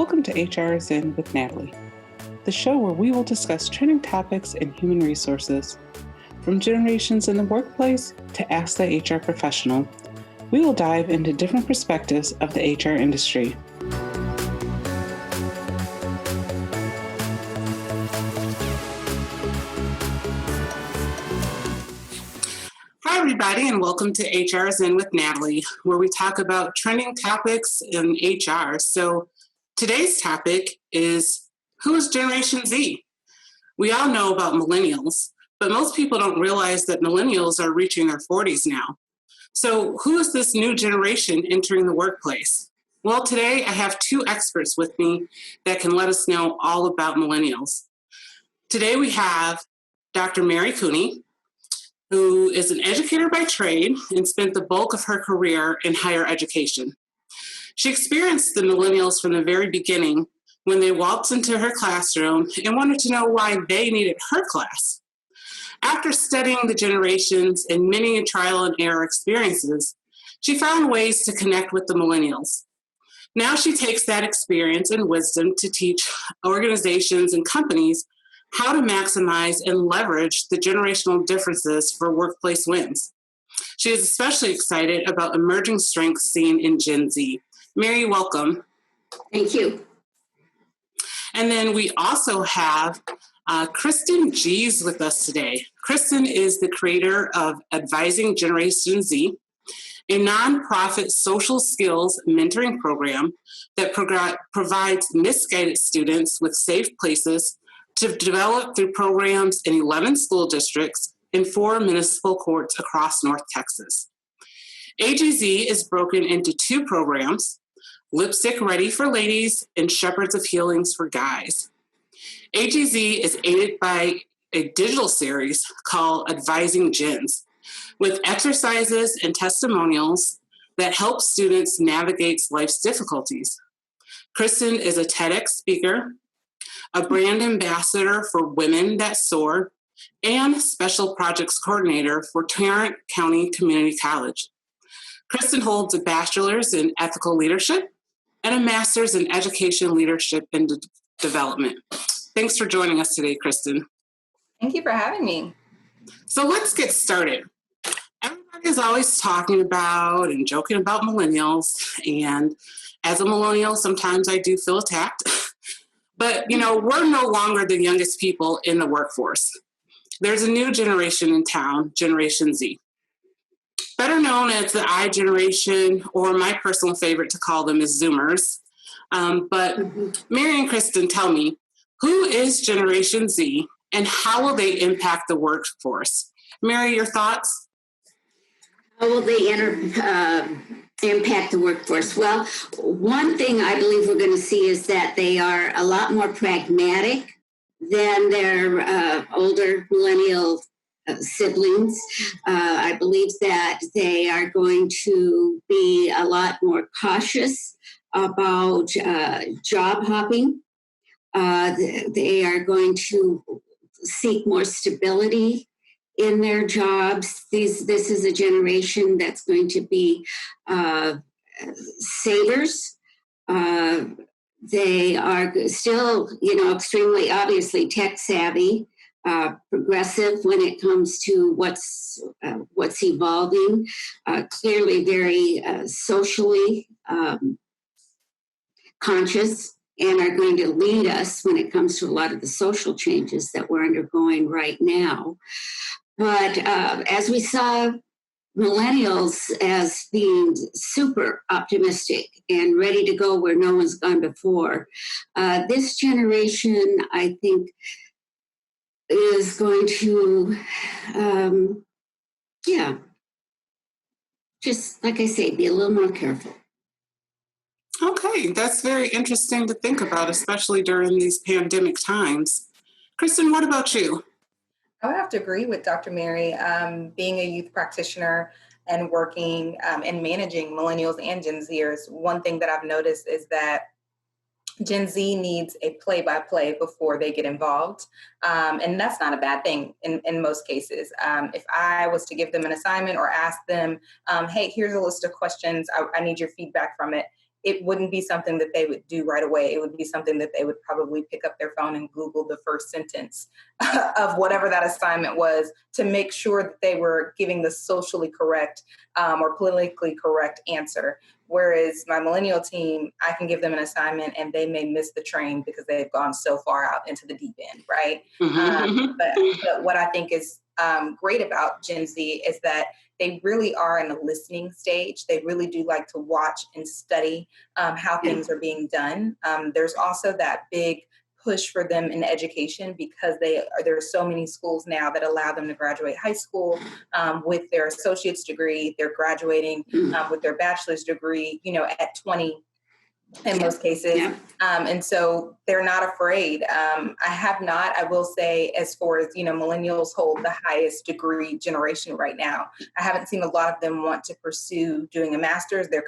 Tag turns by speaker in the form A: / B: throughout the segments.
A: Welcome to HR is In with Natalie, the show where we will discuss trending topics in human resources. From generations in the workplace to Ask the HR Professional, we will dive into different perspectives of the HR industry. Hi, everybody, and welcome to HR is In with Natalie, where we talk about trending topics in HR. So today's topic is, who is Generation Z? We all know about millennials, but most people don't realize that millennials are reaching their 40s now. So who is this new generation entering the workplace? Well, today I have two experts with me that can let us know all about millennials. Today we have Dr. Mary Cooney, who is an educator by trade and spent the bulk of her career in higher education. She experienced the millennials from the very beginning when they waltzed into her classroom and wanted to know why they needed her class. After studying the generations and many trial and error experiences, she found ways to connect with the millennials. Now she takes that experience and wisdom to teach organizations and companies how to maximize and leverage the generational differences for workplace wins. She is especially excited about emerging strengths seen in Gen Z. Mary, welcome.
B: Thank you.
A: And then we also have Kristen Gies with us today. Kristen is the creator of Advising Generation Z, a nonprofit social skills mentoring program that provides misguided students with safe places to develop through programs in 11 school districts in 4 municipal courts across North Texas. AGZ is broken into 2 programs, Lipstick Ready for Ladies and Shepherds of Healings for Guys. AGZ is aided by a digital series called Advising Gens, with exercises and testimonials that help students navigate life's difficulties. Kristen is a TEDx speaker, a brand ambassador for Women That Soar, and special projects coordinator for Tarrant County Community College. Kristen holds a bachelor's in ethical leadership and a master's in education leadership and development. Thanks for joining us today, Kristen.
C: Thank you for having me.
A: So let's get started. Everybody is always talking about and joking about millennials, and as a millennial, sometimes I do feel attacked. But, we're no longer the youngest people in the workforce. There's a new generation in town, Generation Z. Better known as the I generation, or my personal favorite to call them is Zoomers. But Mary and Kristen, tell me, who is Generation Z and how will they impact the workforce? Mary, your thoughts?
B: How will they impact the workforce? Well, one thing I believe we're going to see is that they are a lot more pragmatic than their older millennial siblings. I believe that they are going to be a lot more cautious about job hopping. They are going to seek more stability in their jobs. This is a generation that's going to be savers. They are still, extremely obviously tech savvy, progressive when it comes to what's evolving. Clearly, very socially conscious, and are going to lead us when it comes to a lot of the social changes that we're undergoing right now. But as we saw millennials as being super optimistic and ready to go where no one's gone before, this generation, I think, is going to, just like I say, be a little more careful.
A: Okay, that's very interesting to think about, especially during these pandemic times. Kristen, what about you?
C: I would have to agree with Dr. Mary. Being a youth practitioner and working and managing millennials and Gen Zers, one thing that I've noticed is that Gen Z needs a play-by-play before they get involved. And that's not a bad thing in most cases. If I was to give them an assignment or ask them, hey, here's a list of questions, I need your feedback from it, it wouldn't be something that they would do right away. It would be something that they would probably pick up their phone and Google the first sentence of whatever that assignment was to make sure that they were giving the socially correct or politically correct answer. Whereas my millennial team, I can give them an assignment and they may miss the train because they've gone so far out into the deep end, right? But what I think is great about Gen Z is that they really are in a listening stage. They really do like to watch and study how things are being done. There's also that big push for them in education because there are so many schools now that allow them to graduate high school with their associate's degree. They're graduating with their bachelor's degree, at 20 in most cases. And so they're not afraid. I will say, as far as, millennials hold the highest degree generation right now. I haven't seen a lot of them want to pursue doing a master's. They're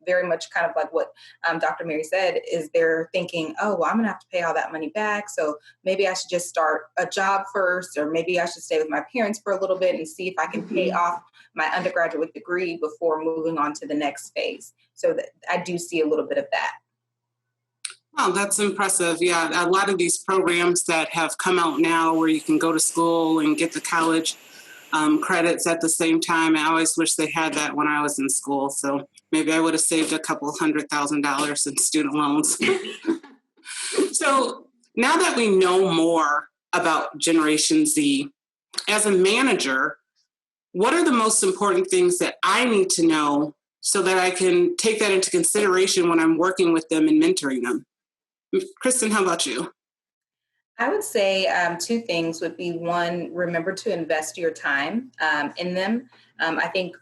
C: very much like what Dr. Mary said, is they're thinking, oh, well, I'm gonna have to pay all that money back. So maybe I should just start a job first, or maybe I should stay with my parents for a little bit and see if I can pay off my undergraduate degree before moving on to the next phase. So that I do see a little bit of that.
A: Oh, that's impressive. Yeah, a lot of these programs that have come out now where you can go to school and get the college credits at the same time. I always wish they had that when I was in school. So maybe I would have saved a couple $100,000 in student loans. So now that we know more about Generation Z, as a manager, what are the most important things that I need to know so that I can take that into consideration when I'm working with them and mentoring them? Kristen, how about you?
C: I would say two things would be: one, remember to invest your time in them. I think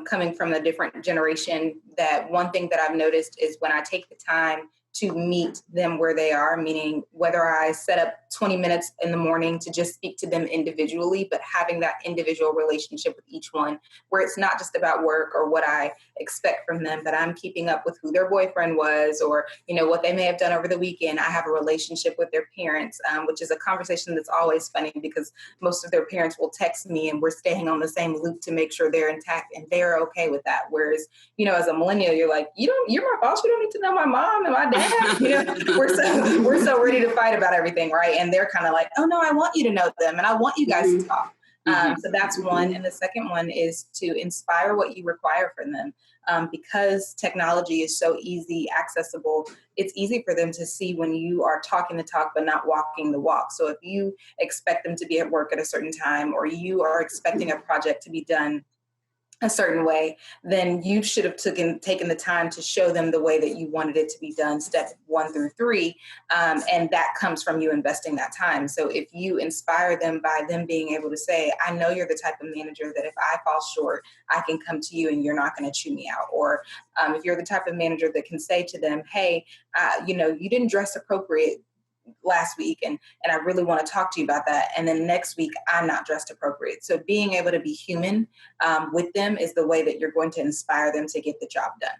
C: coming from a different generation, that one thing that I've noticed is when I take the time to meet them where they are, meaning whether I set up 20 minutes in the morning to just speak to them individually, but having that individual relationship with each one, where it's not just about work or what I expect from them, but I'm keeping up with who their boyfriend was, or, what they may have done over the weekend. I have a relationship with their parents, which is a conversation that's always funny because most of their parents will text me and we're staying on the same loop to make sure they're intact and they're okay with that. Whereas, as a millennial, you're like, you're my boss. You don't need to know my mom and my dad. We're so ready to fight about everything, right? And they're kind of like, oh no, I want you to know them and I want you guys to talk. So that's one. And the second one is to inspire what you require from them. Because technology is so easy, accessible, it's easy for them to see when you are talking the talk but not walking the walk. So if you expect them to be at work at a certain time, or you are expecting a project to be done a certain way, then you should have taken the time to show them the way that you wanted it to be done, step 1 through 3. And that comes from you investing that time. So if you inspire them by them being able to say, I know you're the type of manager that if I fall short, I can come to you and you're not going to chew me out. Or if you're the type of manager that can say to them, hey, you didn't dress appropriate last week and I really want to talk to you about that. And then next week, I'm not dressed appropriate. So being able to be human with them is the way that you're going to inspire them to get the job done.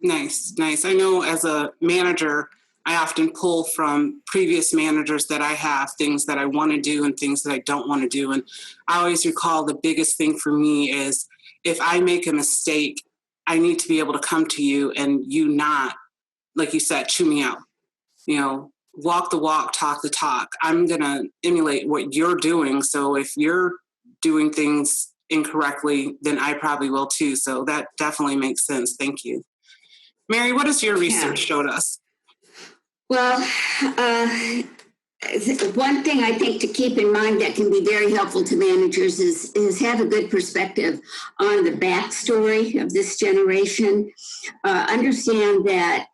A: Nice. I know as a manager, I often pull from previous managers that I have, things that I want to do and things that I don't want to do. And I always recall the biggest thing for me is if I make a mistake, I need to be able to come to you and you not, like you said, chew me out. Walk the walk, talk the talk. I'm going to emulate what you're doing. So if you're doing things incorrectly, then I probably will too. So that definitely makes sense. Thank you. Mary, what has your research showed us?
B: Well, one thing I think to keep in mind that can be very helpful to managers is have a good perspective on the backstory of this generation. Understand that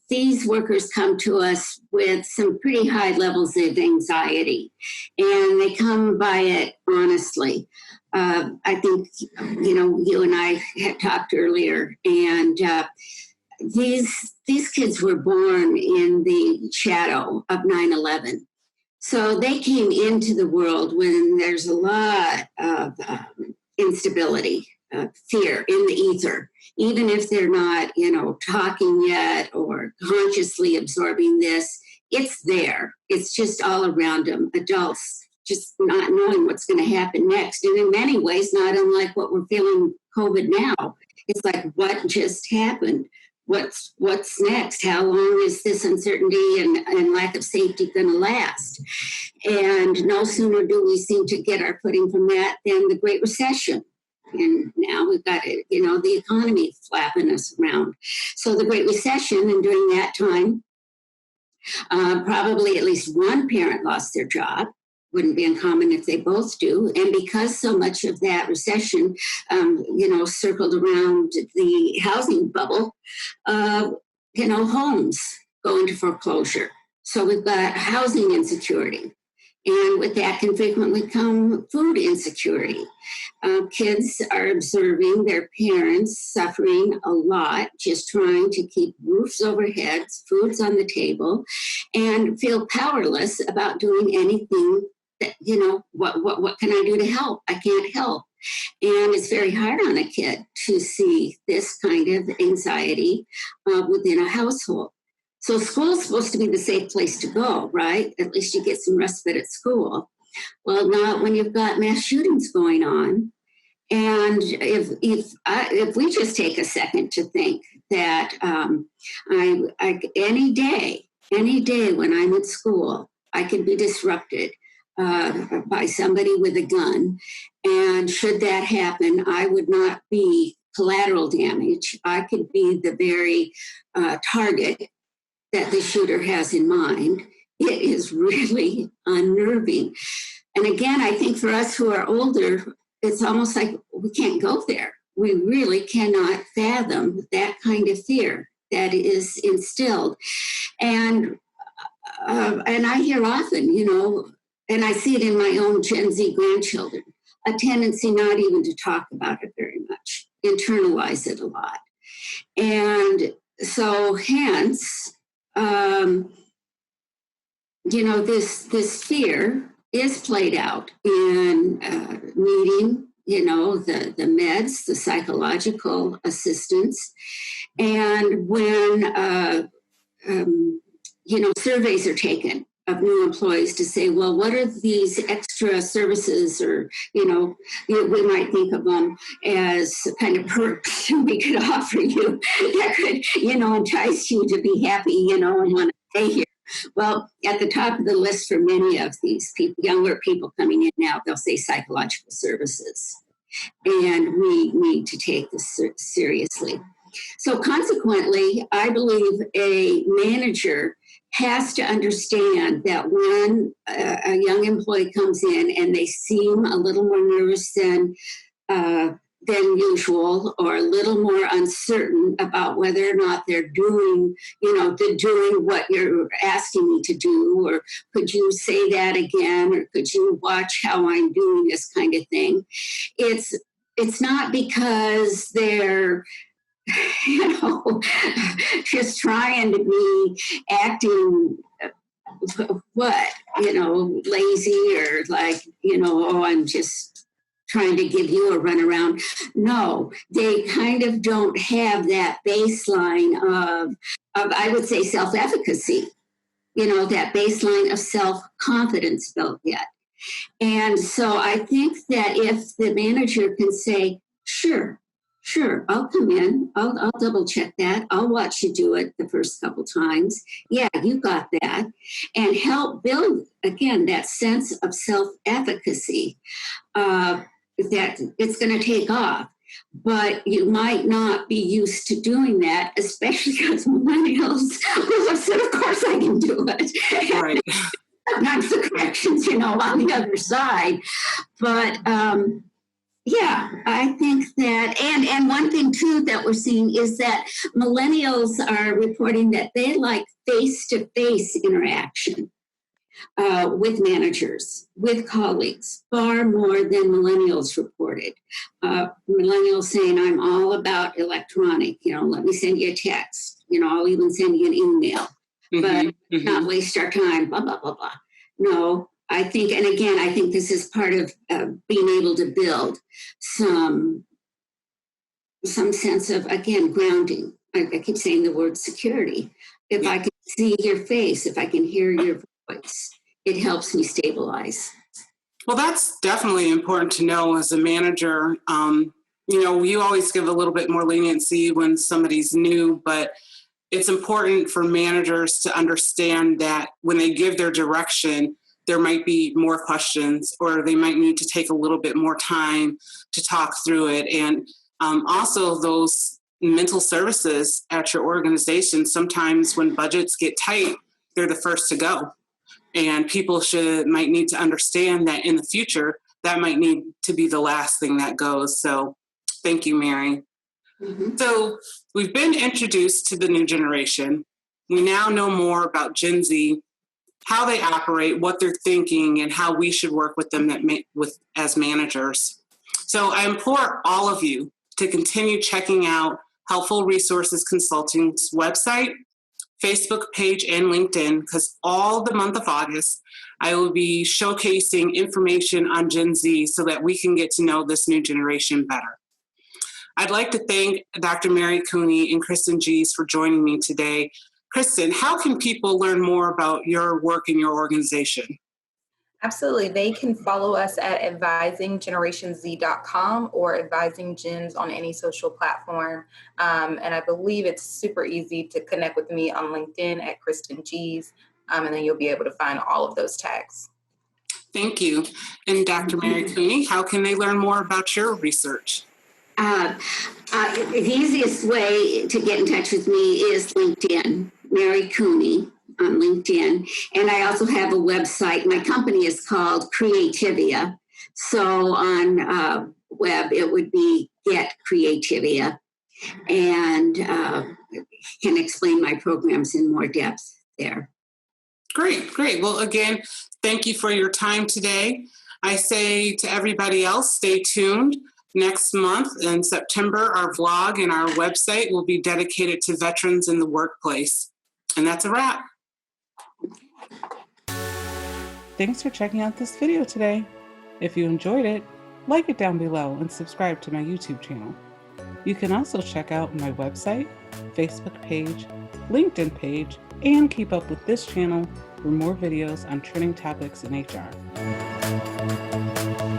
B: these workers come to us with some pretty high levels of anxiety, and they come by it honestly. I think, you and I had talked earlier, and these kids were born in the shadow of 9/11. So they came into the world when there's a lot of instability, fear in the ether. Even if they're not, talking yet or consciously absorbing this, it's there. It's just all around them. Adults just not knowing what's going to happen next. And in many ways, not unlike what we're feeling COVID now. It's like, what just happened? what's next? How long is this uncertainty and lack of safety going to last? And no sooner do we seem to get our footing from that than the Great Recession. And now we've got, the economy flapping us around. So the Great Recession, and during that time, probably at least one parent lost their job. Wouldn't be uncommon if they both do. And because so much of that recession, circled around the housing bubble, homes go into foreclosure. So we've got housing insecurity. And with that can frequently come food insecurity. Kids are observing their parents suffering a lot, just trying to keep roofs over heads, foods on the table, and feel powerless about doing anything that, what can I do to help? I can't help. And it's very hard on a kid to see this kind of anxiety within a household. So school's supposed to be the safe place to go, right? At least you get some respite at school. Well, not when you've got mass shootings going on. And if we just take a second to think that any day when I'm at school, I can be disrupted by somebody with a gun. And should that happen, I would not be collateral damage. I could be the very target that the shooter has in mind. It is really unnerving. And again, I think for us who are older, it's almost like we can't go there. We really cannot fathom that kind of fear that is instilled. And I hear often, and I see it in my own Gen Z grandchildren, a tendency not even to talk about it very much, internalize it a lot. And so hence, this fear is played out in needing, the meds, the psychological assistance. And when, surveys are taken of new employees to say, well, what are these extra services or, we might think of them as kind of perks we could offer you that could, entice you to be happy, and want to stay here. Well, at the top of the list for many of these people, younger people coming in now, they'll say psychological services. And we need to take this seriously. So consequently, I believe a manager has to understand that when a young employee comes in and they seem a little more nervous than usual, or a little more uncertain about whether or not they're doing, they're doing what you're asking me to do, or could you say that again, or could you watch how I'm doing this kind of thing. It's not because they're just trying to be acting lazy, or like, I'm just trying to give you a runaround. No, they kind of don't have that baseline of I would say, self-efficacy, that baseline of self-confidence built yet. And so I think that if the manager can say, sure, I'll come in, I'll double check that, I'll watch you do it the first couple times. Yeah, you got that. And help build, again, that sense of self-efficacy, that it's going to take off. But you might not be used to doing that, especially because millennials will say, of course I can do it.
A: Right.
B: Not the corrections, on the other side. But I think that, and one thing too that we're seeing is that millennials are reporting that they like face-to-face interaction with managers, with colleagues, far more than millennials reported. Millennials saying, I'm all about electronic, let me send you a text, I'll even send you an email, but not waste our time, blah, blah, blah, blah. No, I think, and again, I think this is part of being able to build some sense of, again, grounding. I keep saying the word security. If I can see your face, if I can hear your voice, it helps me stabilize.
A: Well, that's definitely important to know as a manager. you always give a little bit more leniency when somebody's new, but it's important for managers to understand that when they give their direction, there might be more questions, or they might need to take a little bit more time to talk through it. And also those mental services at your organization, sometimes when budgets get tight, they're the first to go. And people might need to understand that in the future, that might need to be the last thing that goes. So thank you, Mary.
B: Mhm.
A: So we've been introduced to the new generation. We now know more about Gen Z, how they operate, what they're thinking, and how we should work with them as managers. So I implore all of you to continue checking out Helpful Resources Consulting's website, Facebook page, and LinkedIn, because all the month of August, I will be showcasing information on Gen Z so that we can get to know this new generation better. I'd like to thank Dr. Mary Cooney and Kristen Gies for joining me today. Kristen, how can people learn more about your work in your organization?
C: Absolutely. They can follow us at advisinggenerationz.com or advising gens on any social platform. And I believe it's super easy to connect with me on LinkedIn at Kristen Gies, and then you'll be able to find all of those tags.
A: Thank you. And Dr. Mary Cooney, how can they learn more about your research?
B: The easiest way to get in touch with me is LinkedIn, Mary Cooney on LinkedIn. And I also have a website. My company is called Creativia. So on web, it would be Get Creativia, and can explain my programs in more depth there.
A: Great. Well, again, thank you for your time today. I say to everybody else, stay tuned. Next month in September, our vlog and our website will be dedicated to veterans in the workplace. And that's a wrap.
D: Thanks for checking out this video today. If you enjoyed it, like it down below and subscribe to my YouTube channel. You can also check out my website, Facebook page, LinkedIn page, and keep up with this channel for more videos on trending topics in HR.